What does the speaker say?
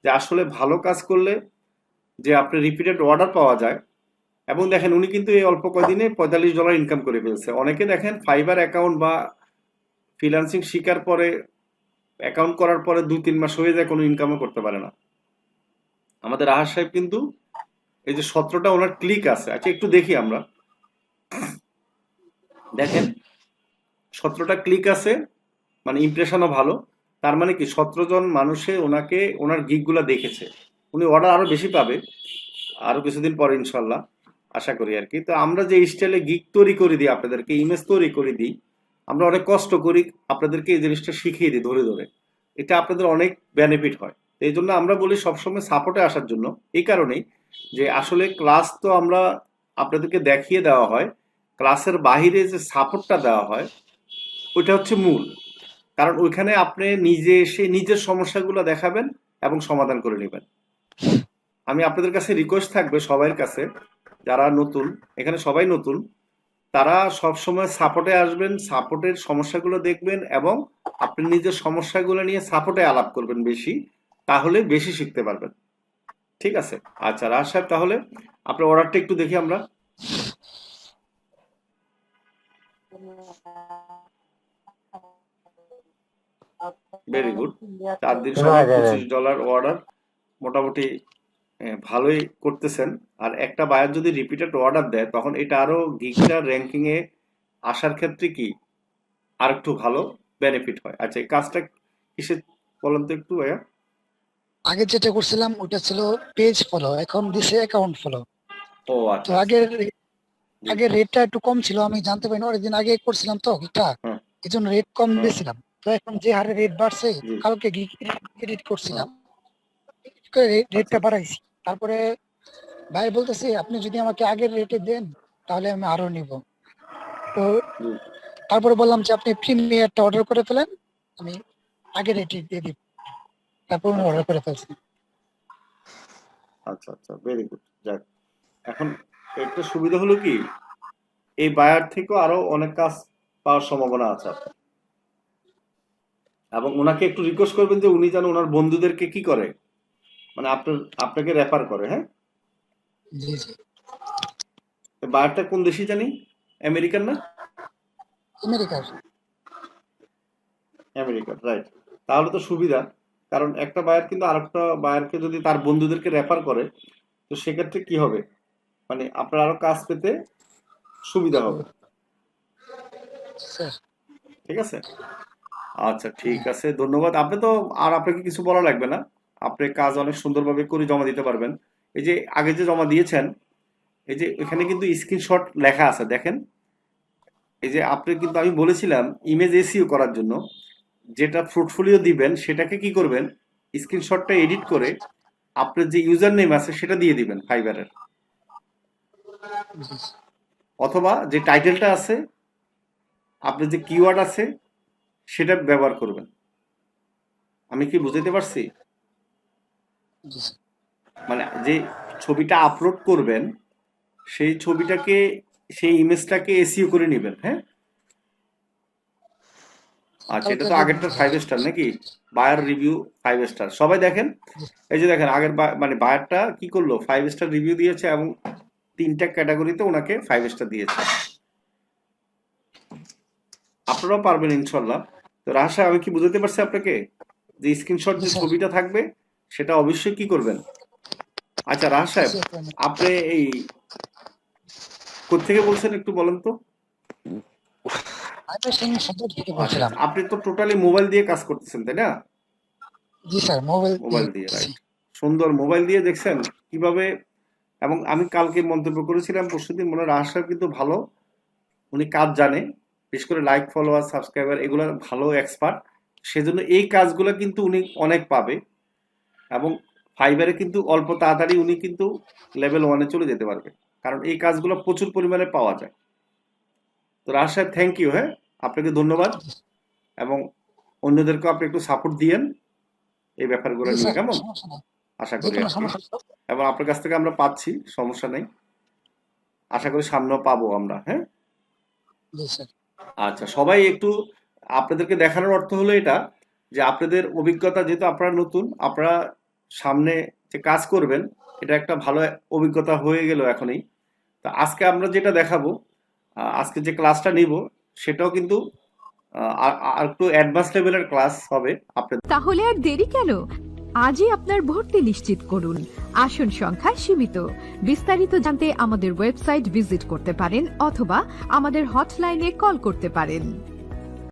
যে আসলে ভালো কাজ করলে যে আপনি রিপিটেড অর্ডার পাওয়া যায়। এবং দেখেন উনি কিন্তু এই অল্প কয়দিনে $45 ইনকাম করে ফেলছে। অনেকে দেখেন ফাইবার অ্যাকাউন্ট বা ফ্রিল্যান্সিং শিকার পরে অ্যাকাউন্ট করার পরে 2-3 মাস হয়ে যায়, কোনো ইনকামও করতে পারে না। আমাদের রাহাত সাহেব কিন্তু এই যে 17টা ওনার ক্লিক আছে, আচ্ছা একটু দেখি আমরা, দেখেন 17টা ক্লিক আছে, মানে ইমপ্রেশনও ভালো। তার মানে কি 17 জন মানুষে ওনাকে ওনার গিগগুলা দেখেছে। উনি অর্ডার আরো বেশি পাবে আরো কিছুদিন পরে ইনশাল্লাহ, আশা করি আর কি। তো আমরা যে স্টাইলে গিগ তৈরি করে দিই, আপনাদেরকে ইমেজ তৈরি করে দিই, আমরা অনেক কষ্ট করি আপনাদেরকে এই জিনিসটা শিখিয়ে দিই ধরে ধরে, এটা আপনাদের অনেক বেনিফিট হয়। এই জন্য আমরা বলি সবসময় সাপোর্টে আসার জন্য। এই কারণেই যে আসলে ক্লাস তো আমরা আপনাদেরকে দেখিয়ে দেওয়া হয়, ক্লাসের বাহিরে যে সাপোর্টটা দেওয়া হয় ওইটা হচ্ছে মূল। কারণ ওইখানে আপনি নিজে এসে নিজের সমস্যাগুলো দেখাবেন এবং সমাধান করে নেবেন। আমি আপনাদের কাছে রিকোয়েস্ট থাকবে সবার কাছে, যারা নতুন, এখানে সবাই নতুন, তারা সব সময় সাপোর্টে আসবেন, সাপোর্টের সমস্যাগুলো দেখবেন এবং আপনি নিজের সমস্যাগুলো নিয়ে সাপোর্টে আলাপ করবেন বেশি, তাহলে বেশি শিখতে পারবেন। ঠিক আছে? আচ্ছা রাজ সাহেব, তাহলে আপনার অর্ডারটা একটু দেখি আমরা। ভেরি গুড, 4 দিন সময় $25 অর্ডার, মোটামুটি ভালোই করতেছেন। আর একটা বায়ার যদি রিপিটেড অর্ডার দেয় তখন এটা আরো গিগটা র্যাঙ্কিং এ আসার ক্ষেত্রে কি আর একটু ভালো বেনিফিট হয়। আচ্ছা এই কাজটা কিসে বলেন তো একটু ভাইয়া। আগে যেটা করছিলাম ওটা ছিল পেজ ফলো, এখন দিছে অ্যাকাউন্ট ফলো। ও তো আচ্ছা আচ্ছা, আগের জি, আগে রেটটা একটু কম ছিল, আমি জানতে পারিনি, অনেকদিন আগে করছিলাম তো এটা, হ্যাঁ, এই জন্য রেট কম হ্যাঁ, দিয়েছিলাম। তো এখন যে হারে রেট বাড়ছে, জি, কালকে এডিট হ্যাঁ, করছিলাম, আচ্ছা রেটটা আচ্ছা, বাড়াইছি। তারপরে ভাই বলতেছে আপনি যদি আমাকে আগের রেটে দেন তাহলে আমি আরো নিব। তো জি, তারপরে বললাম যে আপনি প্রিমিয়ারটা অর্ডার করে ফেলেন, আমি আগের রেটে দিয়ে দিব। তারপর আমি আচ্ছা অর্ডার করে ফেলছি। আচ্ছা আচ্ছা, ভেরি গুড। যাক, এখন একটা সুবিধা হলো কি, এই বায়ার থেকেও আরো অনেক কাজ পাওয়ার সম্ভাবনা আছে আপনার। এবং ওনাকে একটু রিকোয়েস্ট করবেন যে উনি যেন ওনার বন্ধুদেরকে কি করে, মানে আপনাকে রেফার করে। হ্যাঁ, জি জি। বায়ারটা কোন দেশি জানি, আমেরিকান না? আমেরিকার। American, right. তাহলে তো সুবিধা, কারণ একটা বায়ার কিন্তু আরেকটা বায়ারকে যদি তার বন্ধুদেরকে রেফার করে, তো সেক্ষেত্রে কি হবে, মানে আপনার আরো কাজ পেতে সুবিধা হবে। স্যার। ঠিক আছে? আচ্ছা ঠিক আছে, ধন্যবাদ। আপনি তো, আর আপনাকে কিছু বলা লাগবে না, আপনি কাজ অনেক সুন্দরভাবে করে জমা দিতে পারবেন। এই যে আগে যে জমা দিয়েছেন, এই যে এখানে কিন্তু স্ক্রিনশট লেখা আছে দেখেন। এই যে আপনি কিন্তু, আমি বলেছিলাম ইমেজ এসইও করার জন্য যেটা পোর্টফোলিও দিবেন সেটাকে কি করবেন, স্ক্রিনশটটা এডিট করে আপনার যে ইউজার নেম আছে সেটা দিয়ে দিবেন ফাইবারের, জি অথবা যে টাইটেলটা আছে, আপনার যে কিওয়ার্ড আছে সেটা ব্যবহার করবেন। আমি কি বুঝাতে পারছি? জি স্যার। মানে যে ছবিটা আপলোড করবেন সেই ছবিটাকে, সেই ইমেজটাকে এসইও করে নেবেন। হ্যাঁ, আচ্ছা এটা কালকে তো দিয়ে দিব আগেরটার স্যার। 5 স্টার নাকি, বায়ার রিভিউ 5 স্টার, সবাই দেখেন। জি এই যে দেখেন আগের মানে বায়ারটা কি করলো, 5 স্টার রিভিউ দিয়েছে এবং 3টা ক্যাটাগরিতে ওনাকে 5 স্টার দিয়েছে। আপনারাও পারবেন ইনশাল্লাহ। তো রাশা, আমি কি বুঝাতে পারছি আপনাকে, যে স্ক্রিনশট জি যে স্যার। ছবিটা থাকবে সেটা অবশ্যই কি করবেন। আচ্ছা রাজ সাহেব, এসিও পেমেন্ট। আপনি এই কোত্থেকে বলছেন একটু বলেন তো। আমি সিং সদর থেকে আচ্ছা বলছিলাম। আচ্ছা, আপনি তো টোটালি মোবাইল দিয়ে কাজ করতেছেন তাই না? জি স্যার, মোবাইল দিয়ে মোবাইল দিয়ে, করতেছি। রাইট। সুন্দর, মোবাইল দিয়ে দেখছেন কিভাবে। এবং আমি কালকে মন্তব্য করেছিলাম, পরশুদিন, মনে হয় রাজ সাহেব কিন্তু ভালো, উনি কাজ জানে, বিশেষ করে লাইক ফলোয়ার সাবস্ক্রাইবার এগুলো ভালো এক্সপার্ট। সেজন্য এই কাজগুলো কিন্তু উনি অনেক পাবে এবং ফাইবারে কিন্তু অল্প তাড়াতাড়ি উনি কিন্তু লেভেল 1-এ চলে যেতে পারবে, কারণ এই কাজগুলো প্রচুর পরিমাণে পাওয়া যায়। তো রাজ সাহেব থ্যাংক ইউ, হ্যাঁ, আপনাকে ধন্যবাদ। এবং অন্যদেরকেও আপনি একটু সাপোর্ট দিয়েন এই ব্যাপারগুলো জি নিয়ে, স্যার, কেমন, সমস্যা নেই। আশা যে করি কোনো আর কি। সমস্যা তো। এবং আপনার কাছ থেকে আমরা পাচ্ছি, সমস্যা নেই, আশা করি সামনেও পাবো আমরা। হ্যাঁ, জি স্যার। আচ্ছা সবাই একটু, আপনাদেরকে দেখানোর অর্থ হলো এটা, যে আপনাদের অভিজ্ঞতা, যেহেতু আপনারা নতুন, আপনারা সামনে যে কাজ করবেন এটা একটা ভালো অভিজ্ঞতা হয়ে গেল এখনই। তো আজকে আমরা যেটা দেখাবো, আজকে যে ক্লাসটা নিব সেটাও কিন্তু আর একটু অ্যাডভান্স লেভেলের ক্লাস হবে আপনাদের। তাহলে আর দেরি কেন? আজই আপনার ভর্তি নিশ্চিত করুন। আসন সংখ্যা সীমিত। বিস্তারিত জানতে আমাদের ওয়েবসাইট ভিজিট করতে পারেন অথবা আমাদের হটলাইনে কল করতে পারেন।